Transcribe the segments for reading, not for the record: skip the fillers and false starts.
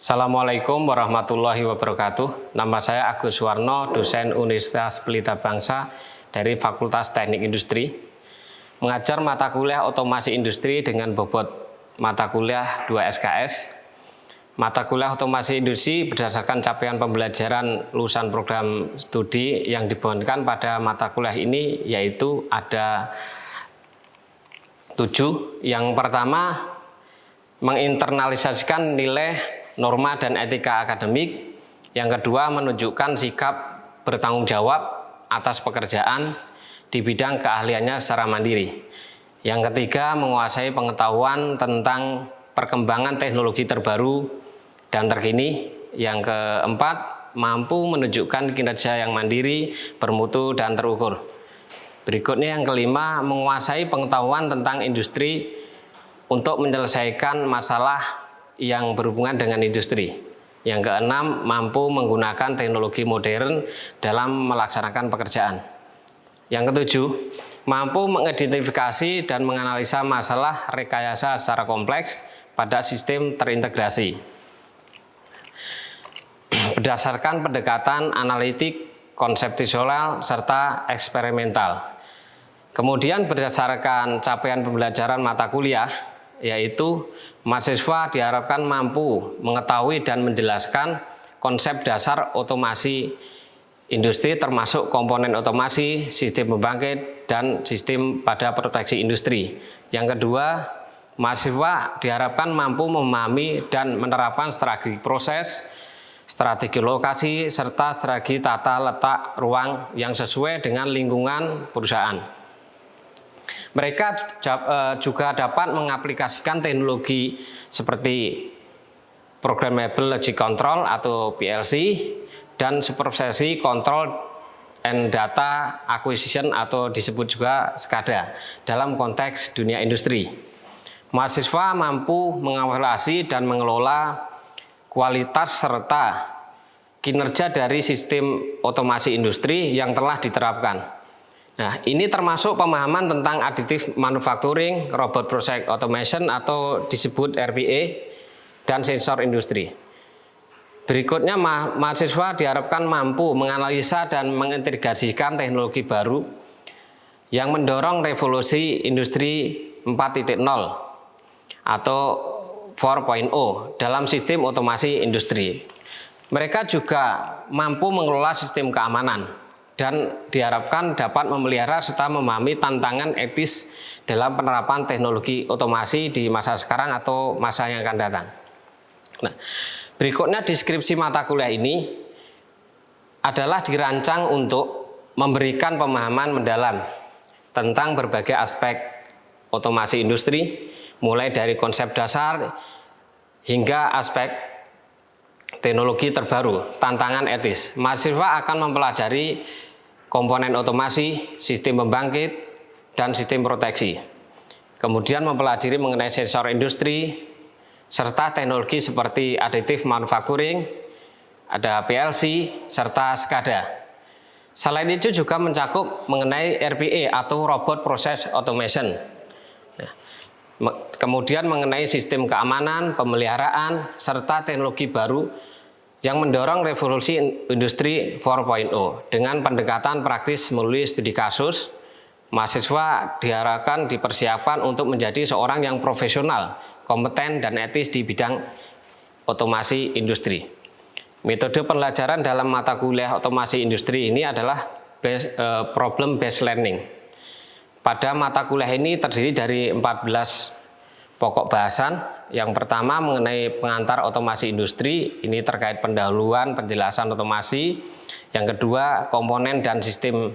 Assalamualaikum warahmatullahi wabarakatuh. Nama saya Agus Warno, dosen Universitas Pelita Bangsa dari Fakultas Teknik Industri. Mengajar mata kuliah otomasi industri dengan bobot mata kuliah 2 SKS. Mata kuliah otomasi industri berdasarkan capaian pembelajaran lulusan program studi yang dibebankan pada mata kuliah ini, yaitu ada 7. Yang pertama, menginternalisasikan nilai, norma, dan etika akademik. Yang kedua, menunjukkan sikap bertanggung jawab atas pekerjaan di bidang keahliannya secara mandiri. Yang ketiga, menguasai pengetahuan tentang perkembangan teknologi terbaru dan terkini. Yang keempat, mampu menunjukkan kinerja yang mandiri, bermutu, dan terukur. Berikutnya yang kelima, menguasai pengetahuan tentang industri untuk menyelesaikan masalah yang berhubungan dengan industri. Yang keenam, mampu menggunakan teknologi modern dalam melaksanakan pekerjaan. Yang ketujuh, mampu mengidentifikasi dan menganalisa masalah rekayasa secara kompleks pada sistem terintegrasi berdasarkan pendekatan analitik, konseptual, serta eksperimental. Kemudian berdasarkan capaian pembelajaran mata kuliah, yaitu mahasiswa diharapkan mampu mengetahui dan menjelaskan konsep dasar otomasi industri termasuk komponen otomasi, sistem pembangkit, dan sistem pada proteksi industri. Yang kedua, mahasiswa diharapkan mampu memahami dan menerapkan strategi proses, strategi lokasi, serta strategi tata letak ruang yang sesuai dengan lingkungan perusahaan. Mereka juga dapat mengaplikasikan teknologi seperti Programmable Logic Control atau PLC dan Supervisory Control and Data Acquisition atau disebut juga SCADA dalam konteks dunia industri. Mahasiswa mampu mengevaluasi dan mengelola kualitas serta kinerja dari sistem otomasi industri yang telah diterapkan. Nah, ini termasuk pemahaman tentang additive manufacturing, robot process automation atau disebut RPA, dan sensor industri. Berikutnya, mahasiswa diharapkan mampu menganalisa dan mengintegrasikan teknologi baru yang mendorong revolusi industri 4.0 atau 4.0 dalam sistem otomasi industri. Mereka juga mampu mengelola sistem keamanan dan diharapkan dapat memelihara serta memahami tantangan etis dalam penerapan teknologi otomasi di masa sekarang atau masa yang akan datang. Nah, berikutnya deskripsi mata kuliah ini adalah dirancang untuk memberikan pemahaman mendalam tentang berbagai aspek otomasi industri, mulai dari konsep dasar hingga aspek teknologi terbaru, tantangan etis. Mahasiswa akan mempelajari komponen otomasi, sistem pembangkit, dan sistem proteksi. Kemudian mempelajari mengenai sensor industri, serta teknologi seperti additive manufacturing, ada PLC, serta SCADA. Selain itu juga mencakup mengenai RPA atau Robot Process Automation. Kemudian mengenai sistem keamanan, pemeliharaan, serta teknologi baru yang mendorong revolusi industri 4.0 dengan pendekatan praktis melalui studi kasus. Mahasiswa diharapkan dipersiapkan untuk menjadi seorang yang profesional, kompeten, dan etis di bidang otomasi industri. Metode pembelajaran dalam mata kuliah otomasi industri ini adalah problem based learning. Pada mata kuliah ini terdiri dari 14 pokok bahasan. Yang pertama mengenai pengantar otomasi industri, ini terkait pendahuluan penjelasan otomasi. Yang kedua, komponen dan sistem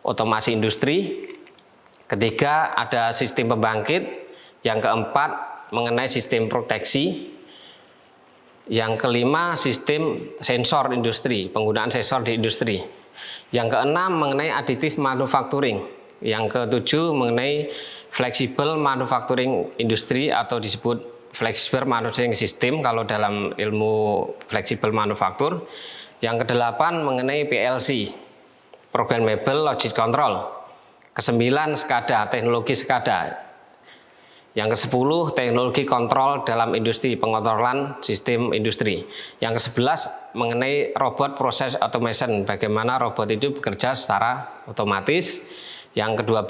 otomasi industri. Ketiga, ada sistem pembangkit. Yang keempat, mengenai sistem proteksi. Yang kelima, sistem sensor industri, penggunaan sensor di industri. Yang keenam, mengenai additive manufacturing. Yang ketujuh, mengenai flexible manufacturing industry atau disebut flexible manufacturing system kalau dalam ilmu flexible manufacture. Yang kedelapan mengenai PLC, Programmable Logic Control. Kesembilan, SCADA, teknologi SCADA. Yang ke-10, teknologi kontrol dalam industri, pengontrolan sistem industri. Yang ke-11, mengenai robot proses automation, bagaimana robot itu bekerja secara otomatis. Yang ke-12,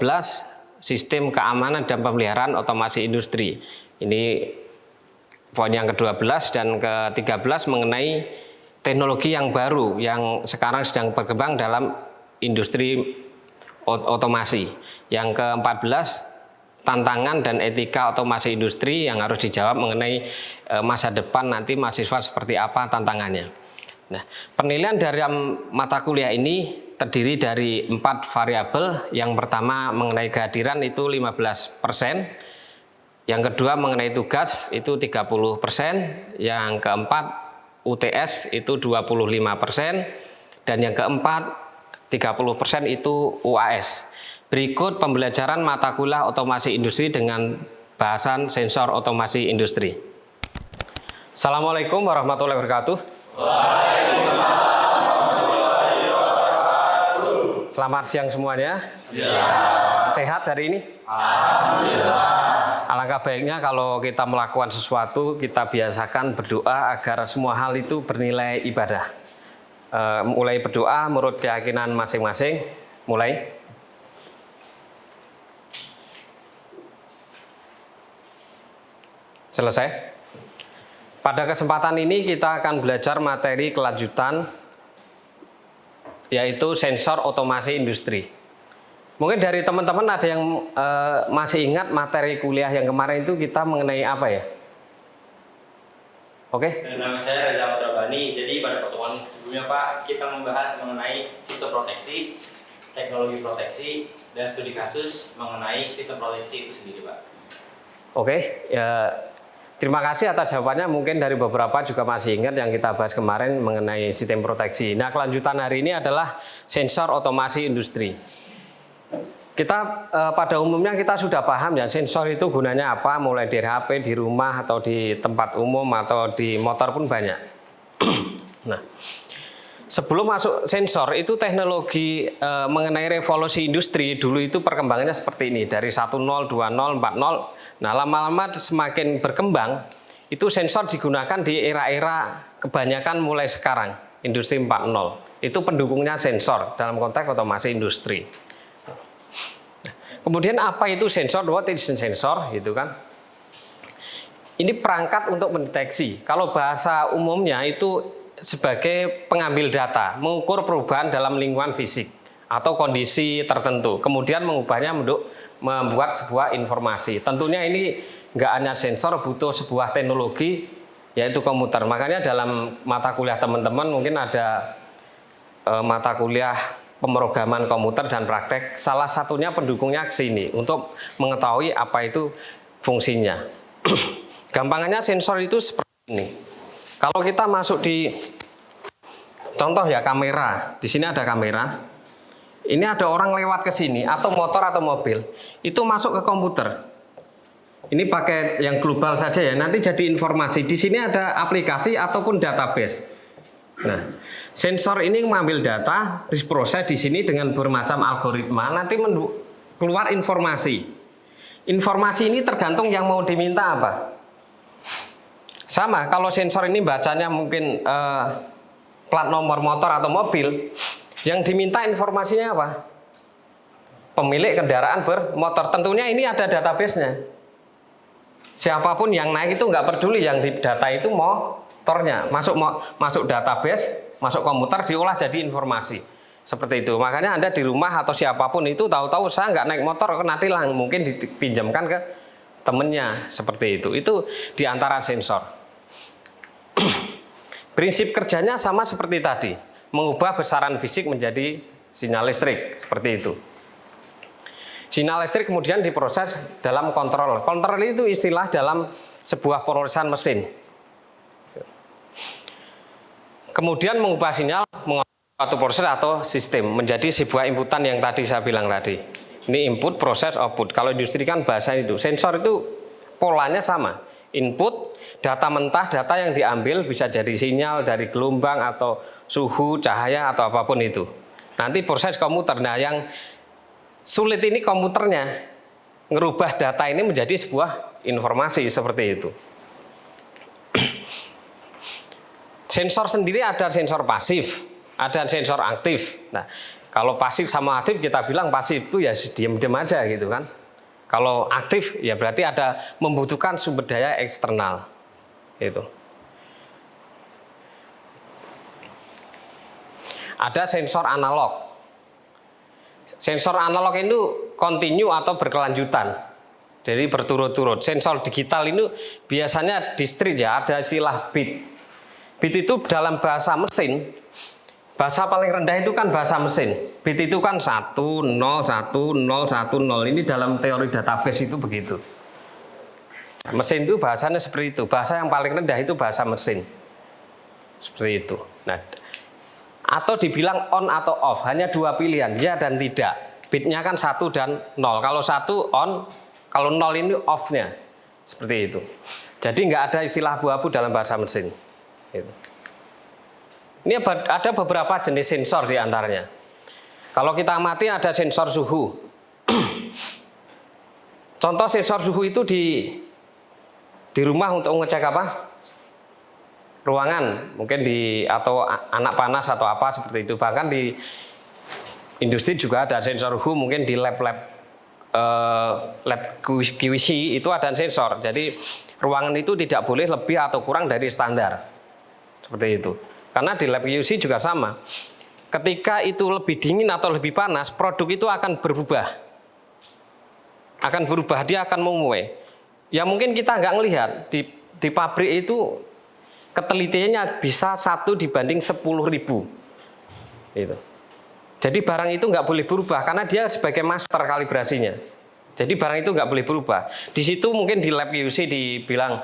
sistem keamanan dan pemeliharaan otomasi industri. Ini poin yang ke-12. Dan ke-13 mengenai teknologi yang baru yang sekarang sedang berkembang dalam industri otomasi. Yang ke-14, tantangan dan etika otomasi industri yang harus dijawab mengenai masa depan nanti mahasiswa seperti apa tantangannya. Nah, penilaian dari mata kuliah ini terdiri dari 4 variabel. Yang pertama mengenai kehadiran itu 15%. Yang kedua mengenai tugas itu 30%. Yang keempat UTS itu 25%. Dan yang keempat 30% itu UAS. Berikut pembelajaran mata kuliah otomasi industri dengan bahasan sensor otomasi industri. Assalamualaikum warahmatullahi wabarakatuh. Selamat siang semuanya. Sehat hari ini? Alhamdulillah. Alangkah baiknya kalau kita melakukan sesuatu, kita biasakan berdoa agar semua hal itu bernilai ibadah. Mulai berdoa menurut keyakinan masing-masing. Mulai. Selesai. Pada kesempatan ini kita akan belajar materi kelanjutan, yaitu sensor otomasi industri. Mungkin dari teman-teman ada yang masih ingat materi kuliah yang kemarin itu kita mengenai apa ya? Oke? Nama saya Reza Ahmad Rabbani. Jadi pada pertemuan sebelumnya Pak, kita membahas mengenai sistem proteksi, teknologi proteksi, dan studi kasus mengenai sistem proteksi itu sendiri Pak. Oke, ya. Terima kasih atas jawabannya. Mungkin dari beberapa juga masih ingat yang kita bahas kemarin mengenai sistem proteksi. Nah, kelanjutan hari ini adalah sensor otomasi industri. Kita pada umumnya kita sudah paham ya sensor itu gunanya apa, mulai dari HP, di rumah atau di tempat umum atau di motor pun banyak. Nah, sebelum masuk sensor itu teknologi mengenai revolusi industri dulu itu perkembangannya seperti ini dari 10, 20, 40. Nah, lama-lama semakin berkembang itu sensor digunakan di era-era kebanyakan mulai sekarang industri 4.0. Itu pendukungnya sensor dalam konteks otomasi industri. Kemudian apa itu sensor? What is sensor? Gitu kan? Ini perangkat untuk mendeteksi. Kalau bahasa umumnya itu sebagai pengambil data, mengukur perubahan dalam lingkungan fisik atau kondisi tertentu, kemudian mengubahnya membuat sebuah informasi. Tentunya ini nggak hanya sensor, butuh sebuah teknologi yaitu komputer. Makanya dalam mata kuliah teman-teman mungkin ada mata kuliah pemrograman komputer dan praktek. Salah satunya pendukungnya ke sini untuk mengetahui apa itu fungsinya. Gampangannya sensor itu seperti ini. Kalau kita masuk di contoh ya kamera, di sini ada kamera. Ini ada orang lewat ke sini atau motor atau mobil, itu masuk ke komputer. Ini pakai yang global saja ya, nanti jadi informasi. Di sini ada aplikasi ataupun database. Nah, sensor ini mengambil data, diproses di sini dengan bermacam algoritma, nanti keluar informasi. Informasi ini tergantung yang mau diminta apa. Sama, kalau sensor ini bacanya mungkin plat nomor motor atau mobil, yang diminta informasinya apa? Pemilik kendaraan bermotor. Tentunya ini ada database-nya. Siapapun yang naik itu nggak peduli, yang di data itu motornya. Masuk database, masuk komputer, diolah jadi informasi. Seperti itu. Makanya Anda di rumah atau siapapun itu tahu-tahu saya nggak naik motor, nanti lah mungkin dipinjamkan ke temennya. Seperti itu. Itu diantara sensor. Prinsip kerjanya sama seperti tadi. Mengubah besaran fisik menjadi sinyal listrik, seperti itu. Sinyal listrik kemudian diproses dalam kontrol. Kontrol itu istilah dalam sebuah perolehan mesin. Kemudian mengubah sinyal suatu proses atau sistem menjadi sebuah inputan yang tadi saya bilang tadi. Ini input, proses, output. Kalau industri kan bahasa itu. Sensor itu polanya sama. Input, data mentah, data yang diambil bisa jadi sinyal dari gelombang atau suhu, cahaya atau apapun itu. Nanti proses komputer. Nah, yang sulit ini komputernya. ngerubah data ini menjadi sebuah informasi seperti itu. Sensor sendiri ada sensor pasif, ada sensor aktif. Nah, kalau pasif sama aktif kita bilang pasif itu ya diam-diam aja gitu kan. Kalau aktif ya berarti ada membutuhkan sumber daya eksternal. Itu. Ada sensor analog. Sensor analog itu kontinu atau berkelanjutan. Jadi berturut-turut. Sensor digital itu biasanya discrete ya, ada istilah bit. Bit itu dalam bahasa mesin, bahasa paling rendah itu kan bahasa mesin. Bit itu kan 1, 0, 1, 0, 1, 0. Ini dalam teori database itu begitu. Mesin itu bahasanya seperti itu. Bahasa yang paling rendah itu bahasa mesin. Seperti itu. Nah, atau dibilang on atau off, hanya dua pilihan, ya dan tidak. Bitnya kan 1 dan 0. Kalau 1 on, kalau 0 ini off-nya. Seperti itu. Jadi nggak ada istilah abu-abu dalam bahasa mesin. Gitu. Ini ada beberapa jenis sensor di antaranya. Kalau kita amati ada sensor suhu. Contoh sensor suhu itu di rumah untuk ngecek apa? Ruangan, mungkin atau anak panas atau apa seperti itu. Bahkan di industri juga ada sensor suhu, mungkin di lab QC itu ada sensor. Jadi ruangan itu tidak boleh lebih atau kurang dari standar. Seperti itu. Karena di lab QC juga sama. Ketika itu lebih dingin atau lebih panas, produk itu akan berubah. Akan berubah, dia akan memuai. Ya mungkin kita nggak ngelihat di pabrik itu ketelitiannya bisa 1 dibanding 10.000. Gitu. Jadi barang itu nggak boleh berubah karena dia sebagai master kalibrasinya. Jadi barang itu nggak boleh berubah. Di situ mungkin di lab QC dibilang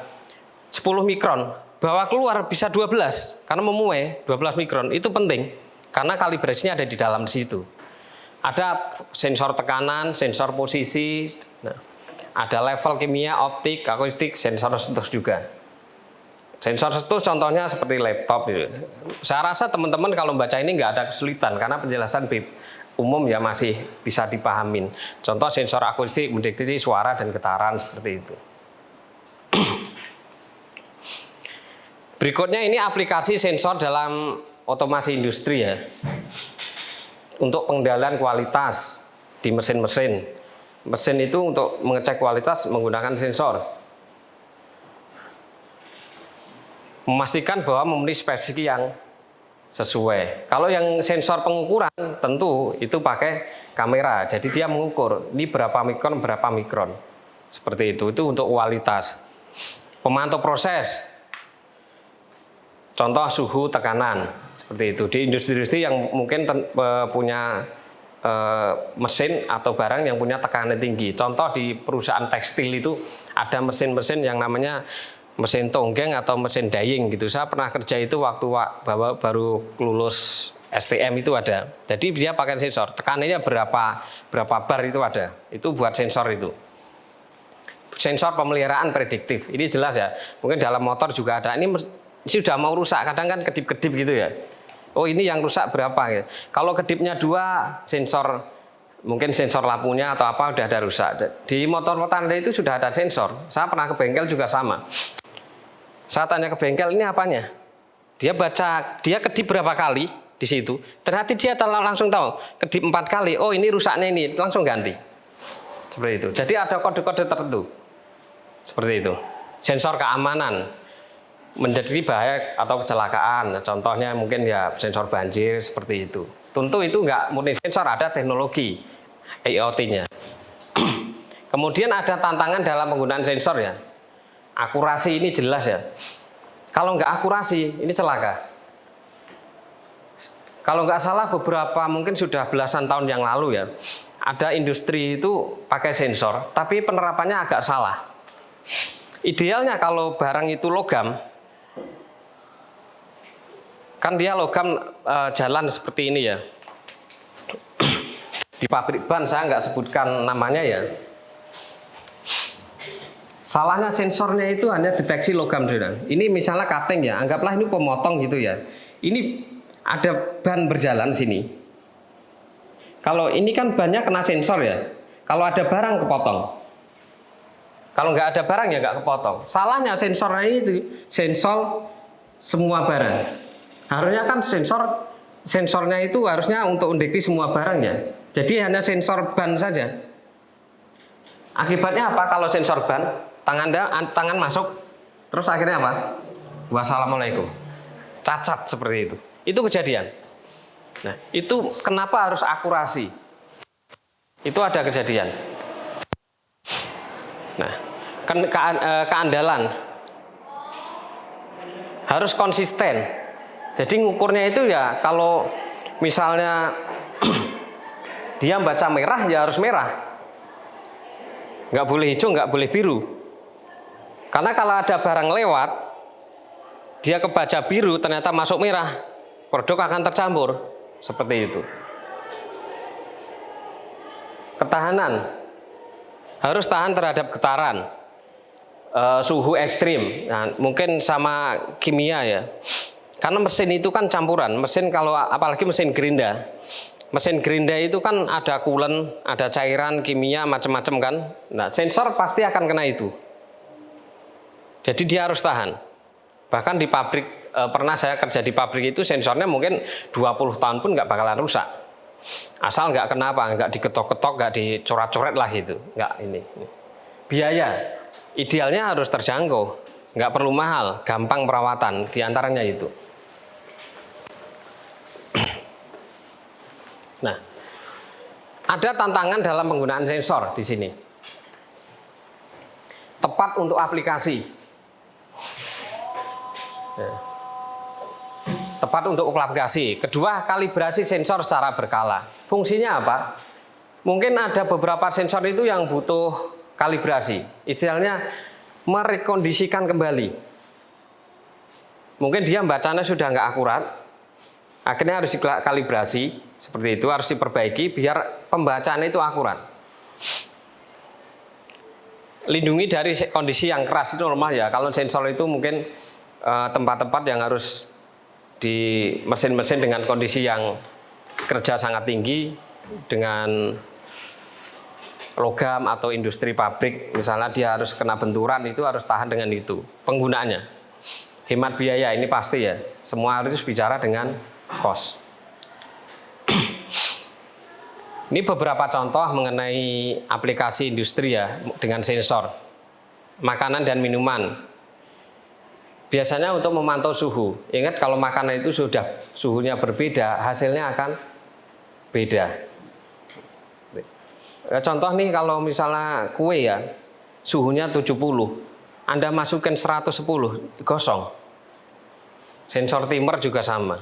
10 mikron, bahwa keluar bisa 12 karena memuai 12 mikron. Itu penting karena kalibrasinya ada di dalam situ. Ada sensor tekanan, sensor posisi, nah, ada level kimia, optik, akustik, sensor sentuh juga. Sensor sentuh contohnya seperti laptop gitu. Saya rasa teman-teman kalau baca ini nggak ada kesulitan karena penjelasan umum ya masih bisa dipahamin. Contoh sensor akustik mendeteksi suara dan getaran seperti itu. Berikutnya ini aplikasi sensor dalam otomasi industri ya. Untuk pengendalian kualitas di mesin-mesin. Mesin itu untuk mengecek kualitas menggunakan sensor. Memastikan bahwa memenuhi spesifik yang sesuai. Kalau yang sensor pengukuran tentu itu pakai kamera. Jadi dia mengukur ini berapa mikron. Seperti itu untuk kualitas. Pemantau proses. Contoh suhu, tekanan. Seperti itu. Di industri-industri yang mungkin punya mesin atau barang yang punya tekanan tinggi. Contoh di perusahaan tekstil itu ada mesin-mesin yang namanya mesin tonggeng atau mesin dyeing gitu. Saya pernah kerja itu waktu baru lulus STM itu ada. Jadi dia pakai sensor. Tekanannya berapa bar itu ada. Itu buat sensor itu. Sensor pemeliharaan prediktif. Ini jelas ya. Mungkin dalam motor juga ada. Ini sudah mau rusak. Kadang kan kedip-kedip gitu ya. Oh ini yang rusak berapa gitu. Kalau kedipnya 2 sensor, mungkin sensor lampunya atau apa udah ada rusak. Di motor Anda itu sudah ada sensor. Saya pernah ke bengkel juga sama. Saya tanya ke bengkel ini apanya? Dia baca, dia kedip berapa kali di situ. Ternyata dia langsung tahu kedip 4 kali. Oh ini rusaknya ini, langsung ganti. Seperti itu. Jadi ada kode-kode tertentu. Seperti itu. Sensor keamanan menjadi bahaya atau kecelakaan. Contohnya mungkin ya sensor banjir seperti itu. Tentu itu nggak murni sensor, ada teknologi IoT-nya. Kemudian ada tantangan dalam penggunaan sensor ya. Akurasi ini jelas ya. Kalau nggak akurasi, ini celaka. Kalau nggak salah beberapa mungkin sudah belasan tahun yang lalu ya, ada industri itu pakai sensor, tapi penerapannya agak salah. Idealnya kalau barang itu logam, kan dia logam jalan seperti ini ya. Di pabrik ban saya nggak sebutkan namanya ya. Salahnya sensornya itu hanya deteksi logam saudara. Ini misalnya cutting ya, anggaplah ini pemotong gitu ya. Ini ada ban berjalan sini. Kalau ini kan bannya kena sensor ya. Kalau ada barang kepotong, Kalau nggak ada barang ya nggak kepotong. Salahnya sensornya itu sensor semua barang. Harusnya kan sensornya itu harusnya untuk mendeteksi semua barang ya. Jadi hanya sensor ban saja. Akibatnya apa kalau sensor ban? Tangan masuk, terus akhirnya apa? Wassalamualaikum. Cacat seperti itu. Itu kejadian. Nah, itu kenapa harus akurasi? Itu ada kejadian. Nah, keandalan harus konsisten. Jadi ngukurnya itu ya kalau misalnya dia baca merah ya harus merah. Nggak boleh hijau, nggak boleh biru. Karena kalau ada barang lewat, dia kebaca biru ternyata masuk merah, produk akan tercampur. Seperti itu. Ketahanan harus tahan terhadap getaran, suhu ekstrim. Nah, mungkin sama kimia ya. Karena mesin itu kan campuran. Mesin kalau apalagi mesin gerinda. Mesin gerinda itu kan ada coolant, ada cairan kimia macam-macam kan. Nah, sensor pasti akan kena itu. Jadi dia harus tahan. Bahkan di pabrik, pernah saya kerja di pabrik itu sensornya mungkin 20 tahun pun nggak bakalan rusak. Asal nggak kenapa, nggak diketok-ketok, nggak dicoret-coret lah itu, nggak ini. Biaya idealnya harus terjangkau, nggak perlu mahal, gampang perawatan, diantaranya itu. Nah, ada tantangan dalam penggunaan sensor di sini. Tepat untuk aplikasi. Tepat untuk aplikasi. Kedua, kalibrasi sensor secara berkala. Fungsinya apa? Mungkin ada beberapa sensor itu yang butuh kalibrasi. Istilahnya merekondisikan kembali. Mungkin dia bacanya sudah nggak akurat. Akhirnya harus dikalibrasi. Seperti itu harus diperbaiki biar pembacaannya itu akurat. Lindungi dari kondisi yang keras itu normal ya. Kalau sensor itu mungkin tempat-tempat yang harus di mesin-mesin dengan kondisi yang kerja sangat tinggi dengan logam atau industri pabrik, misalnya dia harus kena benturan, itu harus tahan dengan itu penggunaannya. Hemat biaya ini pasti ya, semua harus bicara dengan cost. Ini beberapa contoh mengenai aplikasi industri ya dengan sensor makanan dan minuman. Biasanya untuk memantau suhu. Ingat kalau makanan itu sudah suhunya berbeda, hasilnya akan beda. Contoh nih kalau misalnya kue ya, suhunya 70, Anda masukin 110, gosong. Sensor timer juga sama.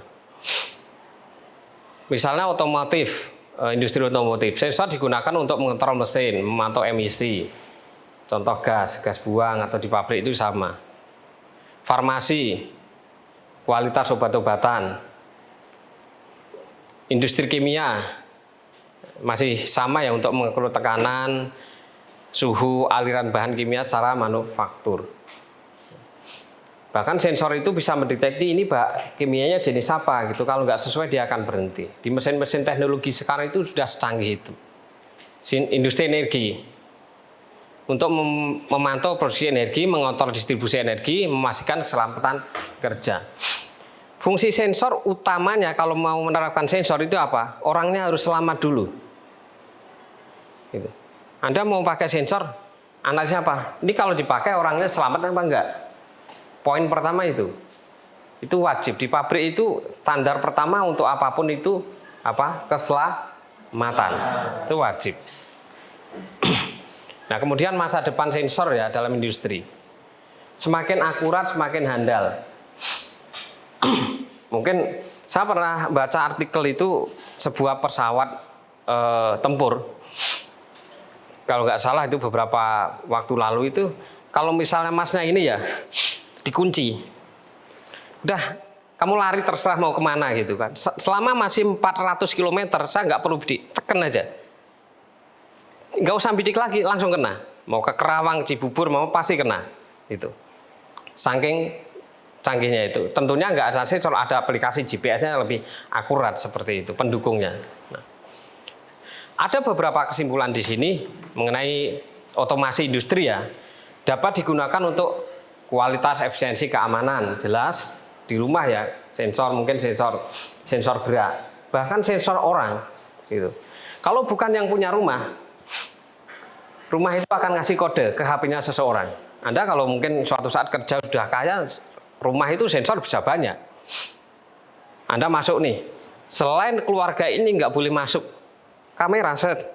Misalnya otomotif, industri otomotif, sensor digunakan untuk mengontrol mesin, memantau emisi. Contoh gas buang atau di pabrik itu sama. Farmasi, kualitas obat-obatan, industri kimia masih sama ya untuk mengukur tekanan, suhu, aliran bahan kimia secara manufaktur. Bahkan sensor itu bisa mendeteksi ini kimianya jenis apa gitu. Kalau nggak sesuai dia akan berhenti. Di mesin-mesin teknologi sekarang itu sudah secanggih itu. Industri energi. Untuk memantau produksi energi, mengontrol distribusi energi, memastikan keselamatan kerja. Fungsi sensor utamanya kalau mau menerapkan sensor itu apa? Orangnya harus selamat dulu. Gitu. Anda mau pakai sensor, analisnya apa? Ini kalau dipakai orangnya selamat apa enggak? Poin pertama itu wajib. Di pabrik itu standar pertama untuk apapun itu apa? Keselamatan. Itu wajib. Nah, kemudian masa depan sensor ya dalam industri. Semakin akurat, semakin handal. Mungkin saya pernah baca artikel itu sebuah pesawat tempur. Kalau nggak salah itu beberapa waktu lalu itu, kalau misalnya masnya ini ya dikunci. Udah, kamu lari terserah mau kemana gitu kan. Selama masih 400 km, saya nggak perlu bidik, tekan aja. Nggak usah bidik lagi, langsung kena. Mau ke Kerawang, Cibubur, mau pasti kena. Itu. Saking canggihnya itu. Tentunya nggak ada sensor, ada aplikasi GPS-nya lebih akurat seperti itu, pendukungnya. Nah, ada beberapa kesimpulan di sini mengenai otomasi industri ya. dapat digunakan untuk kualitas, efisiensi, keamanan. Jelas di rumah ya, sensor mungkin sensor gerak, bahkan sensor orang gitu. Kalau bukan yang punya rumah itu akan ngasih kode ke HP-nya seseorang. Anda kalau mungkin suatu saat kerja sudah kaya, rumah itu sensor bisa banyak. Anda masuk nih, selain keluarga ini nggak boleh masuk, kamera set,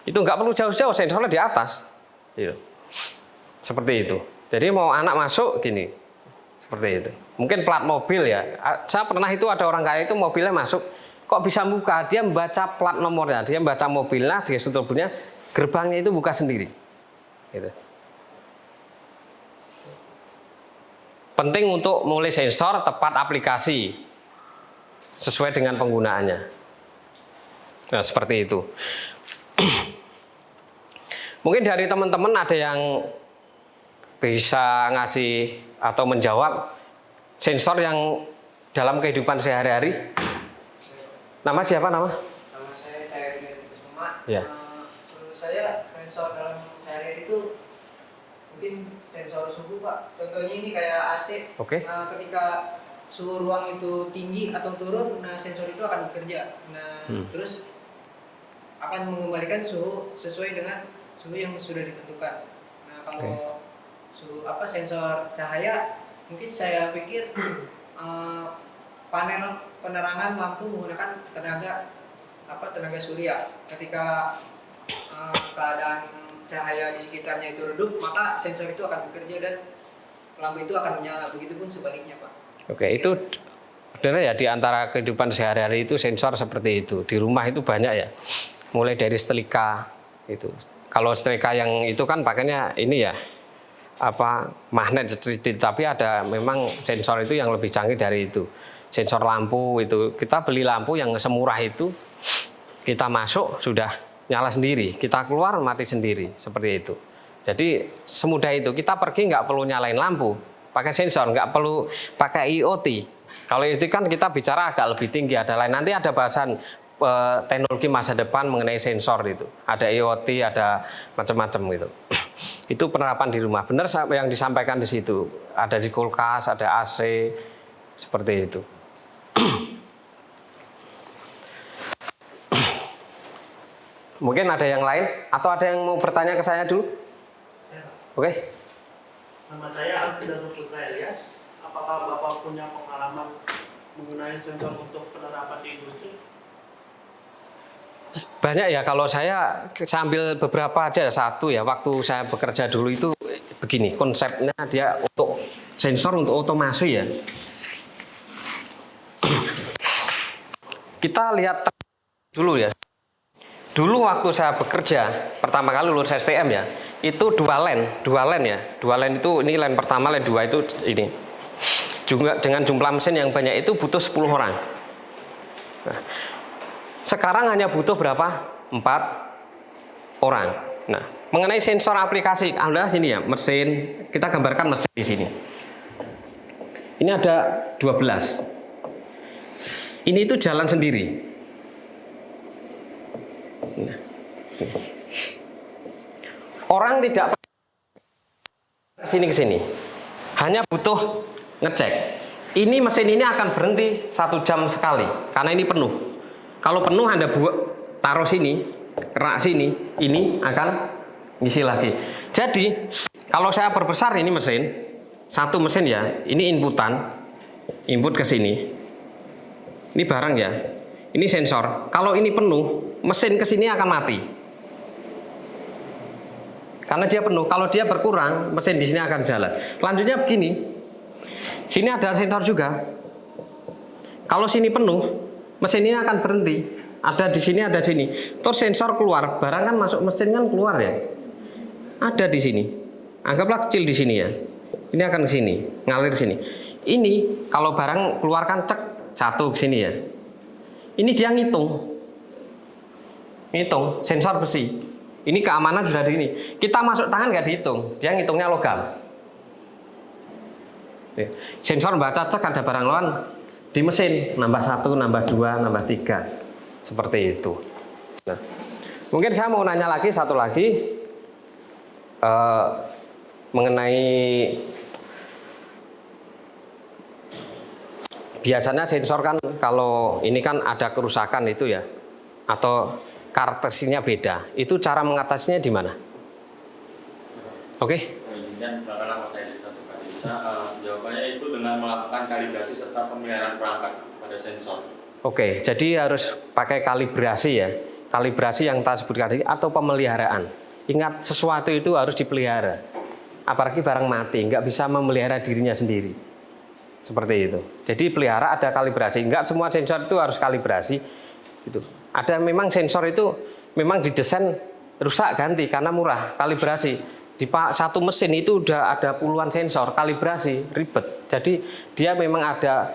itu nggak perlu jauh-jauh, sensornya di atas. Gitu. Seperti itu. Jadi mau anak masuk gini, seperti itu. Mungkin plat mobil ya. Saya pernah itu ada orang kaya itu mobilnya masuk, kok bisa buka? Dia membaca plat nomornya, dia membaca mobilnya, dia tubuhnya, gerbangnya itu buka sendiri. Gitu. Penting untuk mulai sensor tepat aplikasi sesuai dengan penggunaannya. Nah, seperti itu. Mungkin dari teman-teman ada yang bisa ngasih atau menjawab sensor yang dalam kehidupan sehari-hari. Nama siapa nama? Nama saya Cahyadi Kusuma. Ya. Menurut saya sensor dalam sehari-hari itu mungkin sensor suhu Pak. Contohnya ini kayak AC. Oke. Ketika suhu ruang itu tinggi atau turun, nah sensor itu akan bekerja. Nah terus akan mengembalikan suhu sesuai dengan suhu yang sudah ditentukan. Nah kalau suhu sensor cahaya, mungkin saya pikir panel penerangan lampu menggunakan tenaga surya. Ketika keadaan cahaya di sekitarnya itu redup, maka sensor itu akan bekerja dan lampu itu akan menyala. Begitupun sebaliknya Pak. Oke, itu benar ya, di antara kehidupan sehari-hari itu sensor seperti itu. Di rumah itu banyak ya. Mulai dari setrika itu. Kalau setrika yang itu kan pakainya ini ya, magnet, tapi ada memang sensor itu yang lebih canggih dari itu. Sensor lampu itu, kita beli lampu yang semurah itu, kita masuk sudah nyala sendiri, kita keluar mati sendiri, seperti itu. Jadi semudah itu, kita pergi nggak perlu nyalain lampu, pakai sensor, nggak perlu pakai IoT. Kalau itu kan kita bicara agak lebih tinggi, ada lain. Nanti ada bahasan teknologi masa depan mengenai sensor itu. Ada IoT, ada macam-macam gitu. Itu penerapan di rumah. Benar yang disampaikan di situ. Ada di kulkas, ada AC, seperti itu. Mungkin ada yang lain atau ada yang mau bertanya ke saya dulu? Oke. Nama saya Alfidarul Putra Elias. Apakah Bapak punya pengalaman menggunakan sensor untuk penerapan di industri? Banyak ya, kalau saya sambil beberapa aja, satu ya, waktu saya bekerja dulu itu begini, konsepnya dia untuk sensor untuk otomasi ya. Kita lihat dulu ya. Dulu waktu saya bekerja, pertama kali lulus STM ya, itu dua line ya. Dua line itu, ini line pertama, line 2 itu ini. Juga dengan jumlah mesin yang banyak itu butuh 10 orang. Nah, sekarang hanya butuh berapa? 4 orang. Nah, mengenai sensor aplikasi, adalah sini ya, mesin, kita gambarkan mesin di sini. Ini ada 12. Ini itu jalan sendiri. Nah. Orang tidak ke sini, hanya butuh ngecek. Ini mesin ini akan berhenti 1 jam sekali karena ini penuh. Kalau penuh Anda taruh sini, rak sini, ini akan ngisi lagi. Jadi kalau saya perbesar ini mesin, satu mesin ya, ini input ke sini. Ini barang ya, ini sensor. Kalau ini penuh, mesin ke sini akan mati. Karena dia penuh. Kalau dia berkurang, mesin di sini akan jalan. Selanjutnya begini. Sini ada sensor juga. Kalau sini penuh, mesin ini akan berhenti. Ada di sini, ada di sini. Terus sensor keluar, barang kan masuk mesin kan keluar ya. Ada di sini. Anggaplah kecil di sini ya. Ini akan ke sini, ngalir ke sini. Ini kalau barang keluarkan cek satu ke sini ya. Ini dia ngitung sensor besi. Ini keamanan sudah di ini. Kita masuk tangan nggak dihitung, dia ngitungnya logam. Sensor baca cek ada barang lawan di mesin, nambah 1, nambah 2, nambah 3, seperti itu. Nah, mungkin saya mau nanya lagi satu lagi. mengenai biasanya sensor kan kalau ini kan ada kerusakan itu ya, atau karakteristiknya beda. Itu cara mengatasinya di mana? Oke. Dan bahkan nama saya bisa jawabannya itu dengan melakukan kalibrasi serta pemeliharaan perangkat pada sensor. Oke, jadi harus pakai kalibrasi ya. Kalibrasi yang tak sebutkan tadi atau pemeliharaan. Ingat, sesuatu itu harus dipelihara. Apalagi barang mati, nggak bisa memelihara dirinya sendiri. Seperti itu. Jadi pelihara ada kalibrasi. Nggak semua sensor itu harus kalibrasi. Gitu. Ada memang sensor itu memang didesain rusak ganti karena murah, kalibrasi. Di satu mesin itu udah ada puluhan sensor, kalibrasi, ribet. Jadi dia memang ada,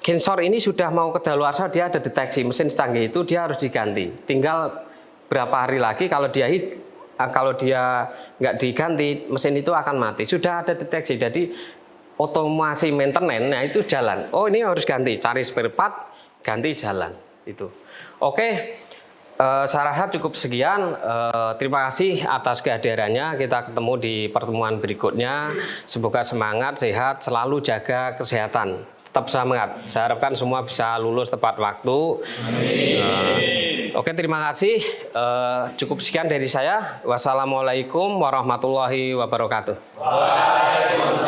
sensor ini sudah mau kedaluarsa, dia ada deteksi, mesin secanggih itu dia harus diganti. Tinggal berapa hari lagi kalau dia nggak diganti, mesin itu akan mati. Sudah ada deteksi, jadi otomasi maintenance-nya itu jalan. Oh, ini harus ganti, cari spare part, ganti jalan itu. Oke. Saya rasa cukup sekian. Terima kasih atas kehadirannya. Kita ketemu di pertemuan berikutnya. Semoga semangat, sehat, selalu jaga kesehatan. Tetap semangat. Saya harapkan semua bisa lulus tepat waktu. Oke, terima kasih. Cukup sekian dari saya. Wassalamualaikum warahmatullahi wabarakatuh. Waalaikumsalam.